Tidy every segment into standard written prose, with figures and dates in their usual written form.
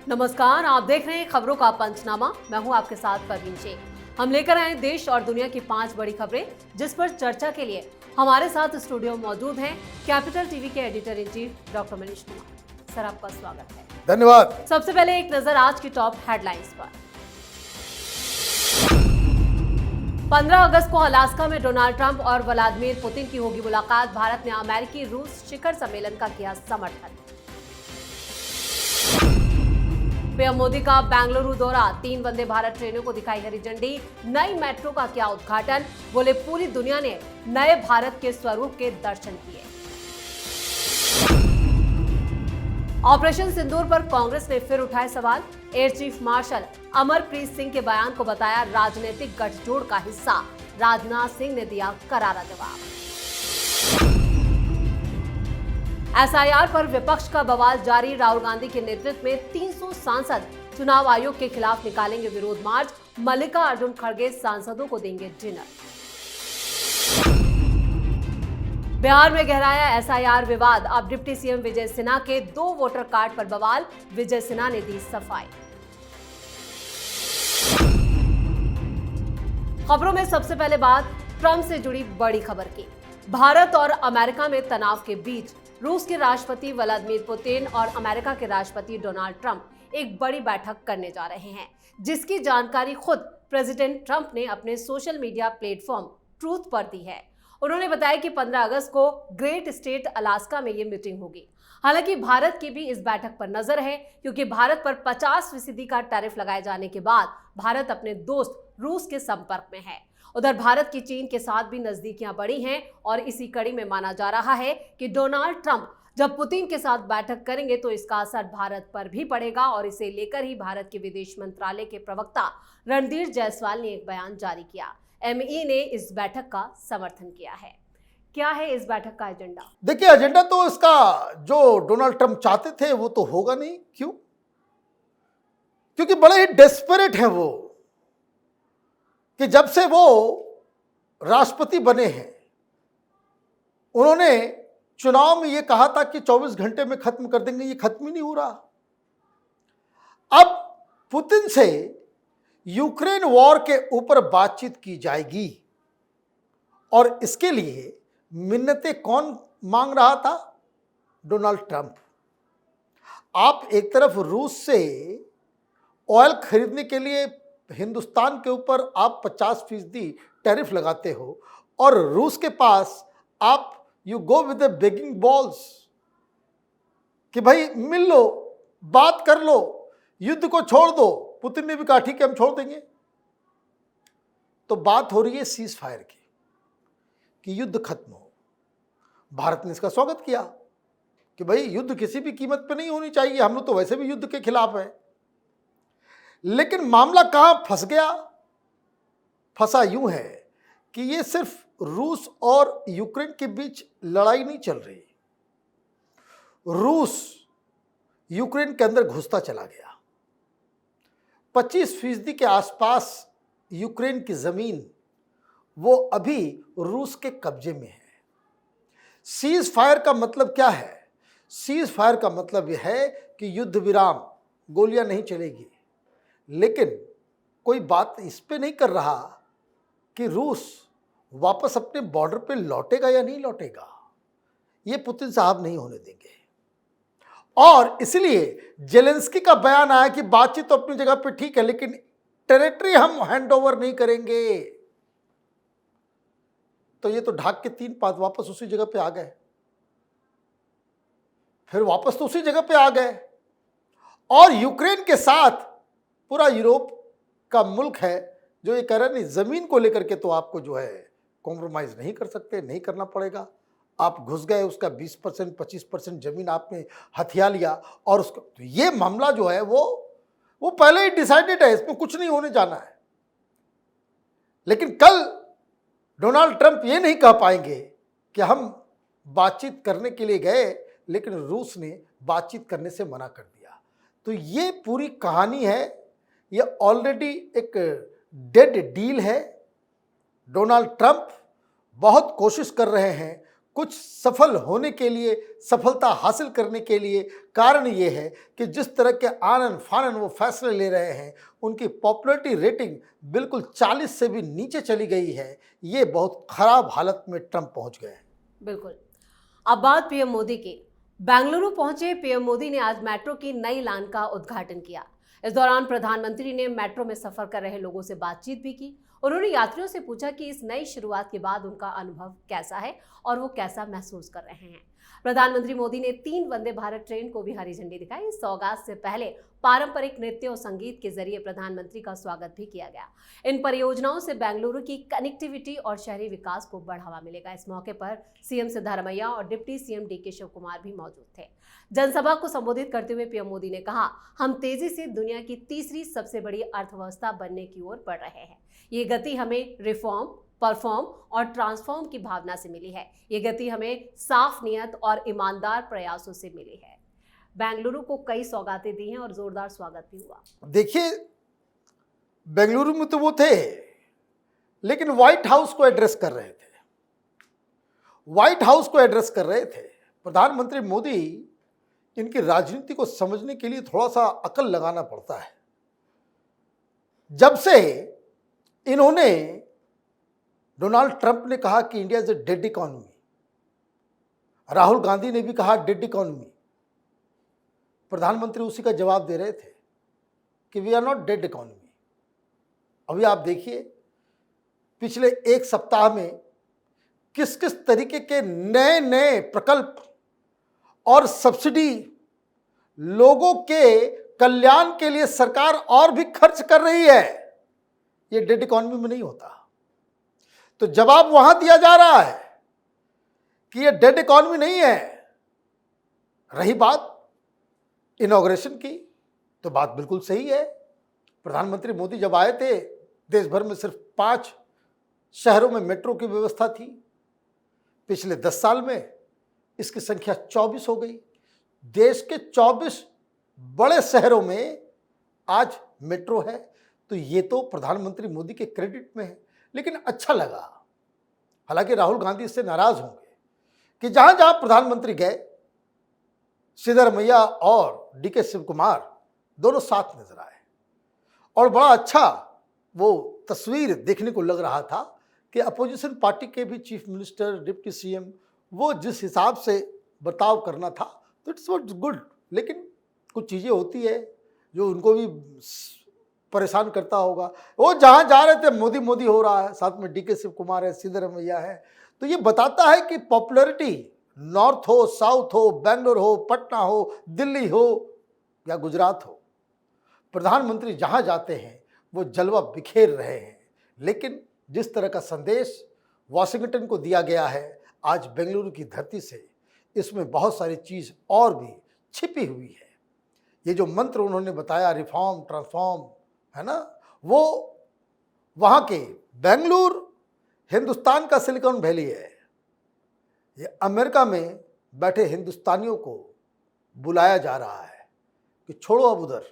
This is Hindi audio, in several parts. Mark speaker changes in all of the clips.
Speaker 1: नमस्कार, आप देख रहे हैं खबरों का पंचनामा। मैं हूं आपके साथ परवीन शेख। हम लेकर आए देश और दुनिया की 5 बड़ी खबरें जिस पर चर्चा के लिए हमारे साथ स्टूडियो में मौजूद हैं कैपिटल टीवी के editor in chief doctor Manish Kumar. Sir, आपका स्वागत है।
Speaker 2: धन्यवाद।
Speaker 1: सबसे पहले एक नजर आज की टॉप हेडलाइंस पर। 15 अगस्त को अलास्का में डोनाल्ड ट्रंप और व्लादिमीर पुतिन की होगी मुलाकात। भारत ने अमेरिकी रूस शिखर सम्मेलन का किया समर्थन। पीएम मोदी का बेंगलुरु दौरा, 3 वंदे भारत ट्रेनों को दिखाई हरी झंडी। नई मेट्रो का किया उद्घाटन। बोले पूरी दुनिया ने नए भारत के स्वरूप के दर्शन किए। ऑपरेशन सिंदूर पर कांग्रेस ने फिर उठाए सवाल। Air chief marshal Amarpreet Singh के बयान को बताया राजनीतिक गठजोड़ का हिस्सा। राजनाथ सिंह ने दिया करारा जवाब। एसआईआर पर विपक्ष का बवाल जारी। राहुल गांधी के नेतृत्व में 300 सांसद चुनाव आयोग के खिलाफ निकालेंगे विरोध मार्च। मल्लिकार्जुन खड़गे सांसदों को देंगे डिनर। बिहार में गहराया एसआईआर विवाद। अब डिप्टी सीएम विजय सिन्हा के 2 वोटर कार्ड पर बवाल। विजय सिन्हा ने दी सफाई। खबरों में सबसे पहले बात ट्रंप से जुड़ी बड़ी खबर की। भारत और अमेरिका में तनाव के बीच रूस के राष्ट्रपति व्लादिमीर पुतिन और अमेरिका के राष्ट्रपति डोनाल्ड ट्रंप एक बड़ी बैठक करने जा रहे हैं, जिसकी जानकारी खुद प्रेसिडेंट ट्रंप ने अपने सोशल मीडिया प्लेटफॉर्म ट्रूथ पर दी है। उन्होंने बताया कि 15 अगस्त को ग्रेट स्टेट अलास्का में ये मीटिंग होगी। हालांकि भारत की भी इस बैठक पर नजर है, क्योंकि भारत पर 50% का टैरिफ लगाए जाने के बाद भारत अपने दोस्त रूस के संपर्क में है। उधर भारत की चीन के साथ भी नजदीकियां बढ़ी हैं और इसी कड़ी में माना जा रहा है कि डोनाल्ड ट्रंप जब पुतिन के साथ बैठक करेंगे तो इसका असर भारत पर भी पड़ेगा। और इसे लेकर ही भारत के विदेश मंत्रालय के प्रवक्ता रणधीर जायसवाल ने एक बयान जारी किया। एमई ने इस बैठक का समर्थन किया है। क्या है इस बैठक का एजेंडा?
Speaker 2: देखिए, एजेंडा तो इसका जो डोनाल्ड ट्रंप चाहते थे वो तो होगा नहीं। क्यों? क्योंकि बड़े ही डेस्परेट हैं वो कि जब से वो राष्ट्रपति बने हैं उन्होंने चुनाव में ये कहा था कि 24 घंटे में खत्म कर देंगे। ये खत्म ही नहीं हो रहा। अब पुतिन से यूक्रेन वॉर के ऊपर बातचीत की जाएगी और इसके लिए मिन्नतें कौन मांग रहा था? Donald Trump. आप एक तरफ रूस से ऑयल खरीदने के लिए हिंदुस्तान के ऊपर आप 50% टैरिफ लगाते हो और रूस के पास आप you go with the begging balls कि भाई मिल लो, बात कर लो, युद्ध को छोड़ दो। पुतिन ने भी कहा ठीक है, हम छोड़ देंगे। तो बात हो रही है सीज फायर की कि युद्ध खत्म हो। भारत ने इसका स्वागत किया कि भाई युद्ध किसी भी कीमत पे नहीं होनी चाहिए, हम लोग तो वैसे भी युद्ध के खिलाफ हैं। लेकिन मामला कहां फंस गया? फंसा यूं है कि ये सिर्फ रूस और यूक्रेन के बीच लड़ाई नहीं चल रही। रूस यूक्रेन के अंदर घुसता चला गया। 25% के आसपास यूक्रेन की जमीन वो अभी रूस के कब्जे में है। सीज फायर का मतलब क्या है? सीज फायर का मतलब यह है कि युद्ध विराम, गोलियां नहीं चलेगी। लेकिन कोई बात इस पे नहीं कर रहा कि रूस वापस अपने बॉर्डर पे लौटेगा या नहीं लौटेगा। ये पुतिन साहब नहीं होने देंगे। और इसलिए जेलेंस्की का बयान आया कि बातचीत तो अपनी जगह पे ठीक है, लेकिन टेरिटरी हम हैंड ओवर नहीं करेंगे। तो ये तो ढाक के 3 पात वापस उसी जगह पे आ गए। फिर वापस तो उसी जगह पे आ गए। और यूक्रेन के साथ पूरा यूरोप का मुल्क है जो ये कह रहा है नहीं, जमीन को लेकर के तो आपको जो है कॉम्प्रोमाइज नहीं कर सकते, नहीं करना पड़ेगा। आप घुस गए, उसका 20% 25% जमीन आपने हथिया लिया और उसको, तो ये मामला जो है वो पहले ही डिसाइडेड है, इसमें कुछ नहीं होने जाना है। लेकिन कल डोनाल्ड ट्रंप ये नहीं कह पाएंगे कि हम बातचीत करने के लिए गए लेकिन रूस ने बातचीत करने से मना कर दिया। तो ये पूरी कहानी है, ये ऑलरेडी एक डेड डील है। डोनाल्ड ट्रंप बहुत कोशिश कर रहे हैं कुछ सफल होने के लिए, सफलता हासिल करने के लिए कारण ये है कि जिस तरह के आनन फानन वो फैसले ले रहे हैं, उनकी पॉपुलैरिटी रेटिंग बिल्कुल 40 से भी नीचे चली गई है। ये बहुत खराब हालत में ट्रंप पहुंच गए हैं।
Speaker 1: बिल्कुल। अब बात पीएम मोदी की। बेंगलुरु पहुंचे पीएम मोदी ने आज मेट्रो की नई लाइन का उद्घाटन किया। इस दौरान प्रधानमंत्री ने मेट्रो में सफर कर रहे लोगों से बातचीत भी की। उन्होंने यात्रियों से पूछा कि इस नई शुरुआत के बाद उनका अनुभव कैसा है और वो कैसा महसूस कर रहे हैं। प्रधानमंत्री मोदी ने 3 वंदे भारत ट्रेन को भी हरी झंडी दिखाई। इस सौगात से पहले पारंपरिक नृत्य और संगीत के जरिए प्रधानमंत्री का स्वागत भी किया गया। इन परियोजनाओं से बेंगलुरु की कनेक्टिविटी और शहरी विकास को बढ़ावा मिलेगा। इस मौके पर सीएम सिद्धारमैया और deputy CM DK Shivakumar भी मौजूद थे। जनसभा को संबोधित करते हुए पीएम मोदी ने कहा, हम तेजी से दुनिया की तीसरी सबसे बड़ी अर्थव्यवस्था बनने की ओर बढ़ रहे हैं। ये गति हमें रिफॉर्म, परफॉर्म और ट्रांसफॉर्म की भावना से मिली है। ये गति हमें साफ नियत और ईमानदार प्रयासों से मिली है। बेंगलुरु को कई सौगातें दी हैं और जोरदार स्वागत भी हुआ।
Speaker 2: देखिए, बेंगलुरु में तो वो थे, लेकिन व्हाइट हाउस को एड्रेस कर रहे थे। व्हाइट हाउस को एड्रेस कर रहे थे। प्रधानमंत्री मोदी, इनकी राजनीति को समझने के लिए थोड़ा सा अकल लगाना पड़ता है। जब से इन्होंने, डोनाल्ड ट्रंप ने कहा कि India is a dead economy, Rahul Gandhi ने भी कहा डेड इकोनॉमी, प्रधानमंत्री उसी का जवाब दे रहे थे कि we are not dead economy. अभी आप देखिए, पिछले 1 सप्ताह में किस किस तरीके के नए नए प्रकल्प और सब्सिडी लोगों के कल्याण के लिए सरकार और भी खर्च कर रही है। ये डेड इकोनॉमी में नहीं होता। तो जवाब वहां दिया जा रहा है कि ये डेड इकोनॉमी नहीं है। रही बात इनॉग्रेशन की, तो बात बिल्कुल सही है। प्रधानमंत्री मोदी जब आए थे, देश भर में सिर्फ 5 शहरों में मेट्रो की व्यवस्था थी। पिछले 10 साल में इसकी संख्या 24 हो गई। देश के 24 बड़े शहरों में आज मेट्रो है। तो ये तो प्रधानमंत्री मोदी के क्रेडिट में है। लेकिन अच्छा लगा, हालांकि राहुल गांधी इससे नाराज होंगे कि जहां जहां प्रधानमंत्री गए, सिद्धारमैया और डीके शिव कुमार दोनों साथ नजर आए। और बड़ा अच्छा वो तस्वीर देखने को लग रहा था कि अपोजिशन पार्टी के भी चीफ मिनिस्टर, डिप्टी सीएम, वो जिस हिसाब से बर्ताव करना था, तो इट्स वॉट गुड। लेकिन कुछ चीज़ें होती है जो उनको भी परेशान करता होगा। वो जहाँ जा रहे थे मोदी मोदी हो रहा है, साथ में डीके शिव कुमार है, सिद्धारमैया है। तो ये बताता है कि पॉपुलैरिटी नॉर्थ हो, साउथ हो, बेंगलोर हो, पटना हो, दिल्ली हो या गुजरात हो, प्रधानमंत्री जहाँ जाते हैं वो जलवा बिखेर रहे हैं। लेकिन जिस तरह का संदेश वाशिंगटन को दिया गया है आज बेंगलुरु की धरती से, इसमें बहुत सारी चीज़ और भी छिपी हुई है। ये जो मंत्र उन्होंने बताया, रिफॉर्म, ट्रांसफॉर्म, है ना, वो वहाँ के बेंगलुरु हिंदुस्तान का सिलिकॉन वैली है। ये अमेरिका में बैठे हिंदुस्तानियों को बुलाया जा रहा है कि छोड़ो अब उधर,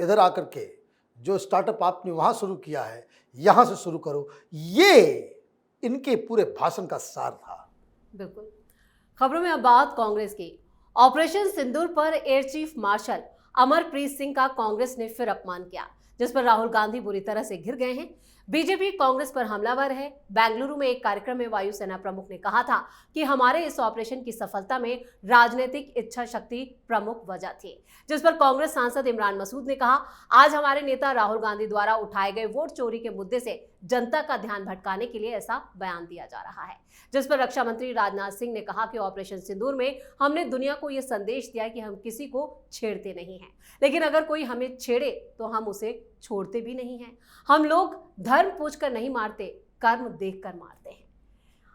Speaker 2: इधर आकर के जो स्टार्टअप आपने वहाँ शुरू किया है, यहाँ से शुरू करो। ये इनके पूरे भाषण का सार था।
Speaker 1: बिल्कुल। खबरों में अब बात कांग्रेस की। ऑपरेशन सिंदूर पर air chief marshal Amarpreet Singh का कांग्रेस ने फिर अपमान किया, जिस पर राहुल गांधी बुरी तरह से घिर गए हैं। बीजेपी कांग्रेस पर हमलावर है। बेंगलुरु में एक कार्यक्रम में वायुसेना प्रमुख ने कहा था कि हमारे इस ऑपरेशन की सफलता में राजनीतिक इच्छा शक्ति प्रमुख वजह थी, जिस पर कांग्रेस सांसद इमरान मसूद ने कहा, आज हमारे नेता राहुल गांधी द्वारा उठाए गए वोट चोरी के मुद्दे से जनता का ध्यान भटकाने के लिए ऐसा बयान दिया जा रहा है। जिस पर रक्षा मंत्री राजनाथ सिंह ने कहा कि ऑपरेशन सिंदूर में हमने दुनिया को यह संदेश दिया कि हम किसी को छेड़ते नहीं हैं, लेकिन अगर कोई हमें छेड़े तो हम उसे छोड़ते भी नहीं हैं। हम लोग धर्म पूछकर नहीं मारते, कर्म देखकर मारते हैं।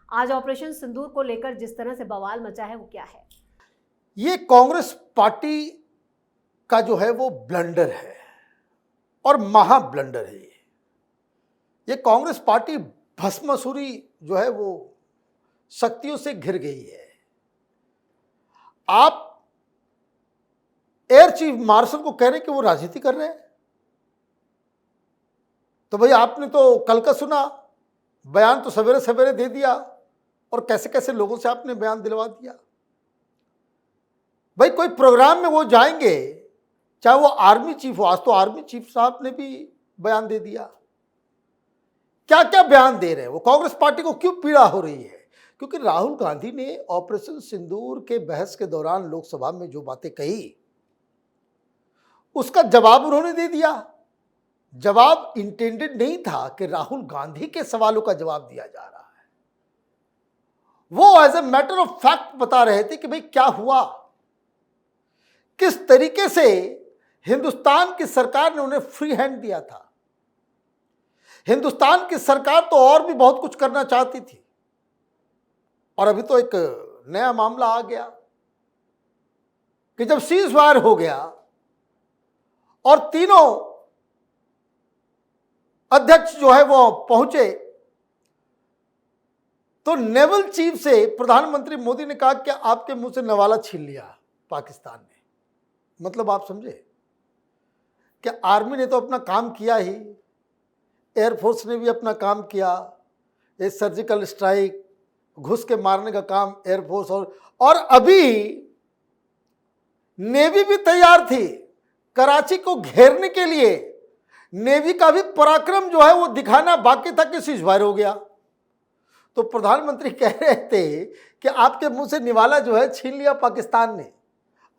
Speaker 1: आज ऑपरेशन सिंदूर को लेकर जिस तरह से बवाल मचा है वो क्या है?
Speaker 2: ये कांग्रेस पार्टी का जो है वो ब्लंडर है और महा ब्लंडर है। ये कांग्रेस पार्टी भस्मासुरी जो है वो शक्तियों से घिर गई है। आप एयर चीफ मार्शल को कह रहे हैं कि वो राजनीति कर रहे हैं, तो भाई आपने तो कल का सुना, बयान तो सवेरे सवेरे दे दिया और कैसे कैसे लोगों से आपने बयान दिलवा दिया। भाई कोई प्रोग्राम में वो जाएंगे, चाहे वो आर्मी चीफ हो, आज तो आर्मी चीफ साहब ने भी बयान दे दिया। क्या क्या बयान दे रहे हैं वो, कांग्रेस पार्टी को क्यों पीड़ा हो रही है? क्योंकि राहुल गांधी ने ऑपरेशन सिंदूर के बहस के दौरान लोकसभा में जो बातें कही, उसका जवाब उन्होंने दे दिया। जवाब इंटेंडेड नहीं था कि राहुल गांधी के सवालों का जवाब दिया जा रहा है, वो as a matter of fact बता रहे थे कि भाई क्या हुआ, किस तरीके से हिंदुस्तान की सरकार ने उन्हें फ्री हैंड दिया था। हिंदुस्तान की सरकार तो और भी बहुत कुछ करना चाहती थी, और अभी तो एक नया मामला आ गया कि जब सीज फायर हो गया और तीनों अध्यक्ष जो है वो पहुंचे, तो नेवल चीफ से प्रधानमंत्री मोदी ने कहा कि आपके मुंह से नवाला छीन लिया पाकिस्तान ने। मतलब आप समझे कि आर्मी ने तो अपना काम किया ही, एयरफोर्स ने भी अपना काम किया, ये सर्जिकल स्ट्राइक, घुस के मारने का काम एयरफोर्स, और अभी नेवी भी तैयार थी कराची को घेरने के लिए। नेवी का भी पराक्रम जो है वो दिखाना बाकी था कि सीजफायर हो गया। तो प्रधानमंत्री कह रहे थे कि आपके मुंह से निवाला जो है छीन लिया पाकिस्तान ने,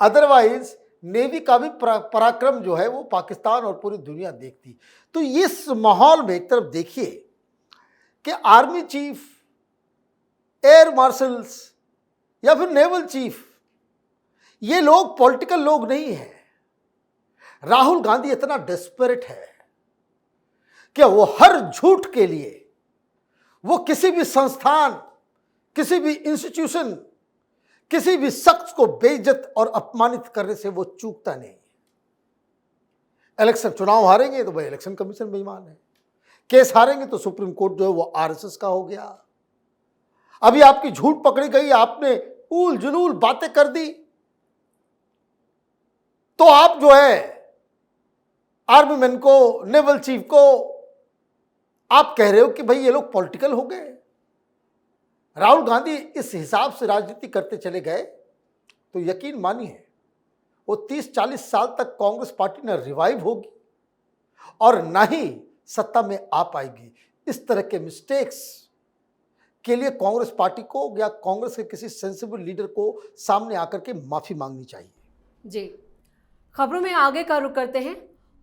Speaker 2: अदरवाइज नेवी का भी पराक्रम जो है वो पाकिस्तान और पूरी दुनिया देखती। तो इस माहौल में एक तरफ देखिए कि आर्मी चीफ, एयर मार्शल्स या फिर नेवल चीफ, ये लोग पॉलिटिकल लोग नहीं हैं। राहुल गांधी इतना डेस्परेट है कि वो हर झूठ के लिए, वो किसी भी संस्थान, किसी भी इंस्टीट्यूशन, किसी भी शख्स को बेइज्जत और अपमानित करने से वो चूकता नहीं। इलेक्शन, चुनाव हारेंगे तो भाई इलेक्शन कमीशन बेईमान है, केस हारेंगे तो सुप्रीम कोर्ट जो है वो आरएसएस का हो गया। अभी आपकी झूठ पकड़ी गई, आपने उल जुलूल बातें कर दी, तो आप जो है आर्मी मैन को, नेवल चीफ को आप कह रहे हो कि भाई ये लोग पॉलिटिकल हो गए। राहुल गांधी इस हिसाब से राजनीति करते चले गए तो यकीन मानिए वो 30-40 साल तक कांग्रेस पार्टी न रिवाइव होगी और ना ही सत्ता में आ पाएगी। इस तरह के मिस्टेक्स के लिए कांग्रेस पार्टी को या कांग्रेस के किसी सेंसिबल लीडर को सामने आकर के माफी मांगनी चाहिए।
Speaker 1: जी, खबरों में आगे का रुख करते हैं।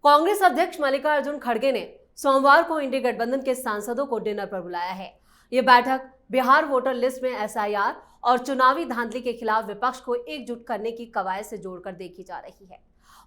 Speaker 1: कांग्रेस अध्यक्ष मल्लिकार्जुन खड़गे ने सोमवार को इंडी गठबंधन के सांसदों को डिनर पर बुलाया है। ये बैठक बिहार वोटर लिस्ट में एसआईआर और चुनावी धांधली के खिलाफ विपक्ष को एकजुट करने की कवायद से जोड़कर देखी जा रही है।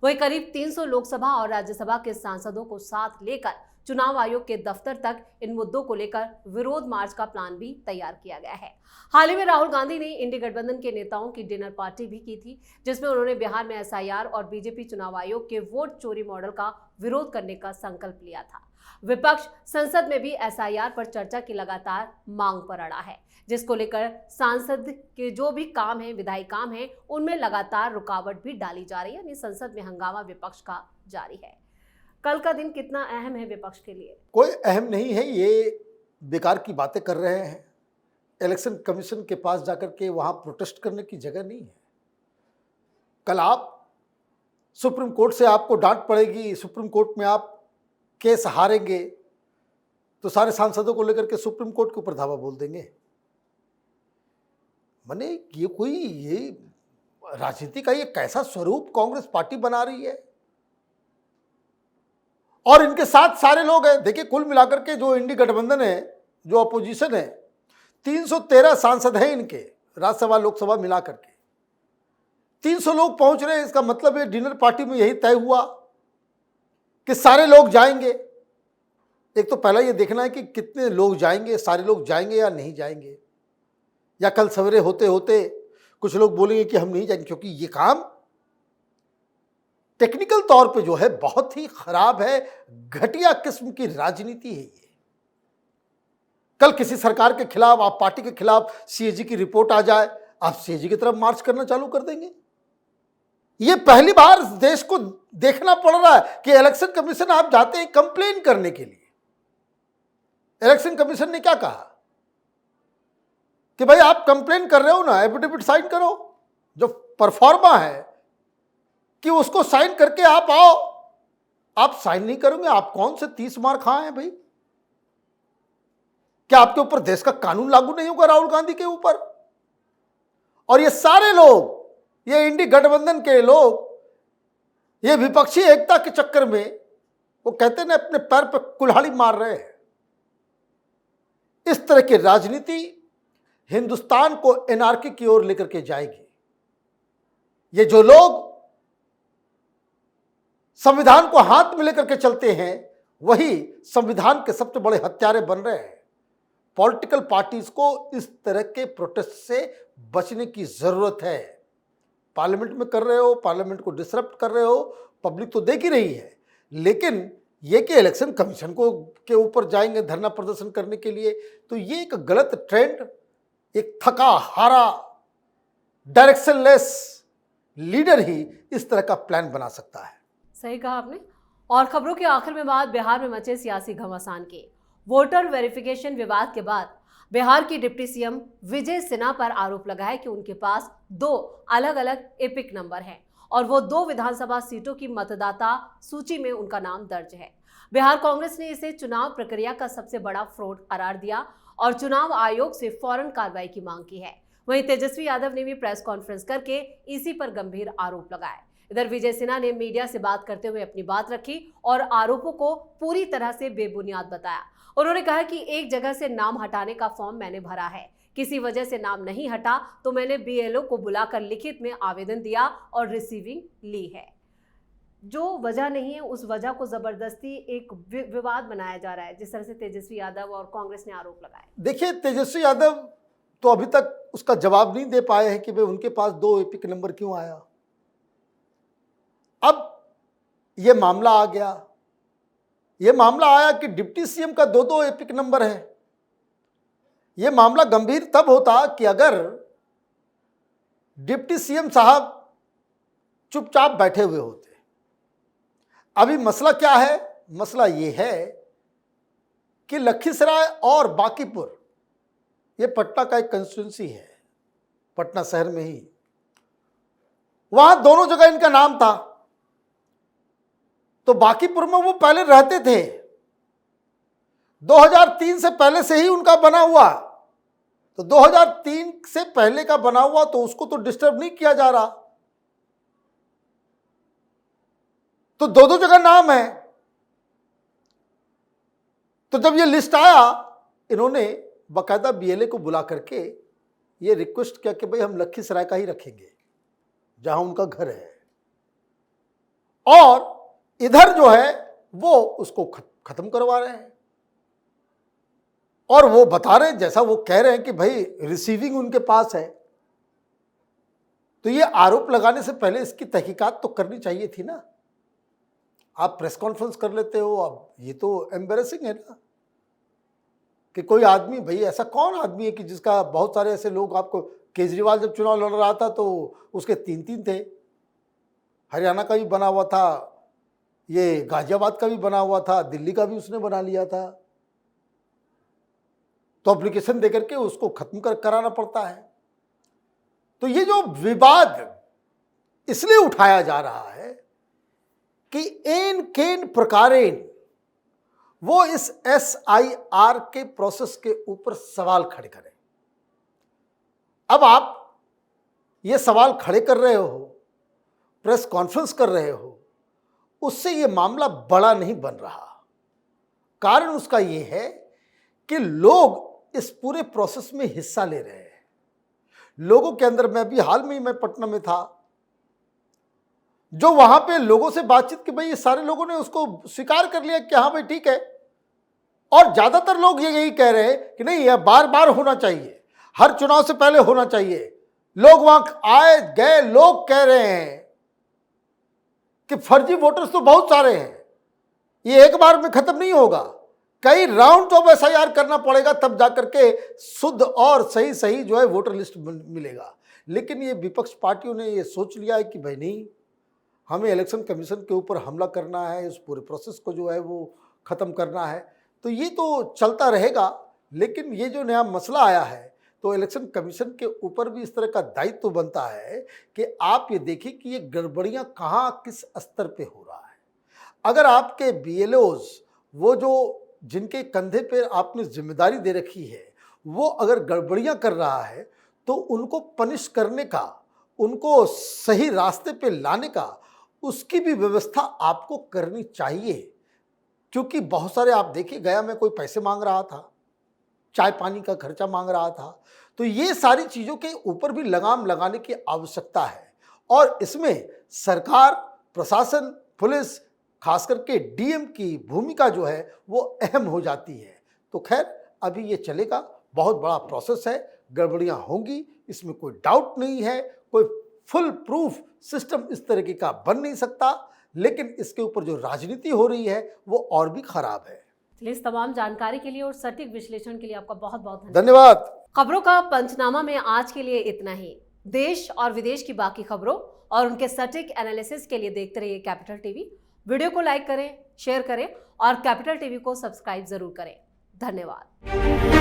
Speaker 1: वहीं करीब 300 लोकसभा और राज्यसभा के सांसदों को साथ लेकर चुनाव आयोग के दफ्तर तक इन मुद्दों को लेकर विरोध मार्च का प्लान भी तैयार किया गया है। हाल ही में राहुल गांधी ने इंडी गठबंधन के नेताओं की डिनर पार्टी भी की थी, जिसमें उन्होंने बिहार में एसआईआर और बीजेपी चुनाव आयोग के वोट चोरी मॉडल का विरोध करने का संकल्प लिया था। विपक्ष संसद में भी एसआईआर पर चर्चा की लगातार मांग पर अड़ा है, जिसको लेकर सांसद के जो भी काम है, विधायी काम है, उनमें लगातार रुकावट भी डाली जा रही है। यानी संसद में हंगामा विपक्ष का जारी है। कल का दिन कितना अहम है विपक्ष के लिए?
Speaker 2: कोई अहम नहीं है, ये बेकार की बातें कर रहे हैं। इलेक्शन कमीशन के पास जाकर के वहां प्रोटेस्ट करने की जगह नहीं है। कल आप सुप्रीम कोर्ट से आपको डांट पड़ेगी, सुप्रीम कोर्ट में आप केस हारेंगे तो सारे सांसदों को लेकर के सुप्रीम कोर्ट के ऊपर धावा बोल देंगे। माने ये राजनीति का ये कैसा स्वरूप कांग्रेस पार्टी बना रही है, और इनके साथ सारे लोग हैं। देखिए, कुल मिलाकर के जो इंडी गठबंधन है, जो अपोजिशन है, 313 सांसद हैं इनके, राज्यसभा लोकसभा मिलाकर के 300 लोग पहुंच रहे हैं। इसका मतलब है डिनर पार्टी में यही तय हुआ कि सारे लोग जाएंगे। एक तो पहला ये देखना है कि कितने लोग जाएंगे, सारे लोग जाएंगे या नहीं जाएंगे, या कल सवेरे होते होते कुछ लोग बोलेंगे कि हम नहीं जाएंगे, क्योंकि ये काम टेक्निकल तौर पे जो है बहुत ही खराब है, घटिया किस्म की राजनीति है ये। कल किसी सरकार के खिलाफ, आप पार्टी के खिलाफ सीएजी की रिपोर्ट आ जाए, आप सीएजी की तरफ मार्च करना चालू कर देंगे। ये पहली बार देश को देखना पड़ रहा है कि इलेक्शन कमीशन आप जाते हैं कंप्लेन करने के लिए। इलेक्शन कमीशन ने क्या कहा कि भाई आप कंप्लेन कर रहे हो ना, एफिडेविट साइन करो, जो परफॉर्मा है कि उसको साइन करके आप आओ। आप साइन नहीं करोगे, आप कौन से 30 मार खाए हैं भाई? क्या आपके ऊपर देश का कानून लागू नहीं होगा राहुल गांधी के ऊपर? और ये सारे लोग, ये इंडी गठबंधन के लोग, ये विपक्षी एकता के चक्कर में वो कहते ना अपने पैर पे कुल्हाड़ी मार रहे हैं। इस तरह की राजनीति हिंदुस्तान को एनार्की की ओर लेकर के जाएगी। ये जो लोग संविधान को हाथ में लेकर के चलते हैं, वही संविधान के सबसे बड़े हत्यारे बन रहे हैं। पॉलिटिकल पार्टीज को इस तरह के प्रोटेस्ट से बचने की जरूरत है। पार्लियामेंट में कर रहे हो, पार्लियामेंट को डिसरप्ट कर रहे हो, पब्लिक तो देख ही रही है, लेकिन ये कि इलेक्शन कमीशन को के ऊपर जाएंगे धरना प्रदर्शन करने के लिए, तो ये एक गलत ट्रेंड, एक थका हारा डायरेक्शनलेस लीडर ही इस तरह का प्लान बना सकता है।
Speaker 1: सही कहा आपने। और खबरों के आखिर में बात बिहार में मचे सियासी घमासान की। वोटर वेरिफिकेशन विवाद के बाद बिहार की डिप्टी सीएम विजय सिन्हा पर आरोप लगा है कि उनके पास 2 अलग अलग एपिक नंबर हैं और वो 2 विधानसभा सीटों की मतदाता सूची में उनका नाम दर्ज है। बिहार कांग्रेस ने इसे चुनाव प्रक्रिया का सबसे बड़ा फ्रॉड करार दिया और चुनाव आयोग से फौरन कार्रवाई की मांग की है। वहीं तेजस्वी यादव ने भी प्रेस कॉन्फ्रेंस करके इसी पर गंभीर आरोप लगाए। इधर विजय सिन्हा ने मीडिया से बात करते हुए अपनी बात रखी और आरोपों को पूरी तरह से बेबुनियाद बताया। उन्होंने कहा कि एक जगह से नाम हटाने का फॉर्म मैंने भरा है, किसी वजह से नाम नहीं हटा तो मैंने बीएलओ को बुलाकर लिखित में आवेदन दिया और रिसीविंग ली है। जो वजह नहीं है उस वजह को जबरदस्ती एक विवाद बनाया जा रहा है, जिस तरह से तेजस्वी यादव और कांग्रेस ने आरोप लगाए।
Speaker 2: देखिए, तेजस्वी यादव तो अभी तक उसका जवाब नहीं दे पाए हैं कि भाई उनके पास 2 एपिक नंबर क्यों आया। अब यह मामला आ गया, यह मामला आया कि डिप्टी सीएम का 2 एपिक नंबर है। यह मामला गंभीर तब होता कि अगर डिप्टी सीएम साहब चुपचाप बैठे हुए होते। अभी मसला क्या है? मसला यह है कि लखीसराय और बांकीपुर, यह पटना का एक कंस्टिट्यूंसी है, पटना शहर में ही, वहां दोनों जगह इनका नाम था। तो बांकीपुर में वो पहले रहते थे, 2003 से पहले से ही उनका बना हुआ, तो 2003 से पहले का बना हुआ तो उसको तो डिस्टर्ब नहीं किया जा रहा, तो 2 जगह नाम है। तो जब ये लिस्ट आया, इन्होंने बाकायदा बीएलए को बुला करके ये रिक्वेस्ट किया कि भाई हम लखीसराय का ही रखेंगे जहां उनका घर है, और इधर जो है वो उसको खत्म करवा रहे हैं। और वो बता रहे हैं, जैसा वो कह रहे हैं कि भाई रिसीविंग उनके पास है। तो ये आरोप लगाने से पहले इसकी तहकीकात तो करनी चाहिए थी ना। आप प्रेस कॉन्फ्रेंस कर लेते हो, अब ये तो एम्बैरेसिंग है ना कि कोई आदमी, भाई ऐसा कौन आदमी है कि जिसका बहुत सारे ऐसे लोग, आपको केजरीवाल जब चुनाव लड़ रहा था तो उसके 3 थे, हरियाणा का भी बना हुआ था, ये गाजियाबाद का भी बना हुआ था, दिल्ली का भी उसने बना लिया था। तो एप्लीकेशन देकर के उसको खत्म कराना पड़ता है। तो ये जो विवाद इसलिए उठाया जा रहा है कि एन केन प्रकारेण वो इस SIR के प्रोसेस के ऊपर सवाल खड़े करें। अब आप ये सवाल खड़े कर रहे हो, प्रेस कॉन्फ्रेंस कर रहे हो, उससे ये मामला बड़ा नहीं बन रहा। कारण उसका ये है कि लोग इस पूरे प्रोसेस में हिस्सा ले रहे हैं। लोगों के अंदर, मैं भी हाल में ही मैं पटना में था, जो वहां पे लोगों से बातचीत की, भाई ये सारे लोगों ने उसको स्वीकार कर लिया कि हाँ भाई ठीक है। और ज्यादातर लोग ये यही कह रहे हैं कि नहीं, यह बार बार होना चाहिए, हर चुनाव से पहले होना चाहिए। लोग वहां आए गए, लोग कह रहे हैं कि फर्जी वोटर्स तो बहुत सारे हैं, ये एक बार में खत्म नहीं होगा, कई राउंड ऑफ SIR करना पड़ेगा, तब जाकर के शुद्ध और सही सही जो है वोटर लिस्ट मिलेगा। लेकिन ये विपक्ष पार्टियों ने ये सोच लिया है कि भाई नहीं, हमें इलेक्शन कमीशन के ऊपर हमला करना है, इस पूरे प्रोसेस को जो है वो ख़त्म करना है। तो ये तो चलता रहेगा। लेकिन ये जो नया मसला आया है, तो इलेक्शन कमीशन के ऊपर भी इस तरह का दायित्व बनता है कि आप ये देखिए कि ये गड़बड़ियां कहाँ किस स्तर पे हो रहा है। अगर आपके BLOs, वो जो जिनके कंधे पे आपने जिम्मेदारी दे रखी है, वो अगर गड़बड़ियां कर रहा है तो उनको पनिश करने का, उनको सही रास्ते पे लाने का, उसकी भी व्यवस्था आपको करनी चाहिए। क्योंकि बहुत सारे आप देखिए, गया में कोई पैसे मांग रहा था, चाय पानी का खर्चा मांग रहा था, तो ये सारी चीज़ों के ऊपर भी लगाम लगाने की आवश्यकता है। और इसमें सरकार, प्रशासन, पुलिस, खास करके DM की भूमिका जो है वो अहम हो जाती है। तो खैर अभी ये चलेगा, बहुत बड़ा प्रोसेस है, गड़बड़ियाँ होंगी, इसमें कोई डाउट नहीं है, कोई फुल प्रूफ सिस्टम इस तरीके का बन नहीं सकता, लेकिन इसके ऊपर जो राजनीति हो रही है वो और भी खराब है।
Speaker 1: इस तमाम जानकारी के लिए और सटीक विश्लेषण के लिए आपका बहुत बहुत
Speaker 2: धन्यवाद।
Speaker 1: खबरों का पंचनामा में आज के लिए इतना ही। देश और विदेश की बाकी खबरों और उनके सटीक एनालिसिस के लिए देखते रहिए कैपिटल टीवी। वीडियो को लाइक करें, शेयर करें और कैपिटल टीवी को सब्सक्राइब जरूर करें। धन्यवाद।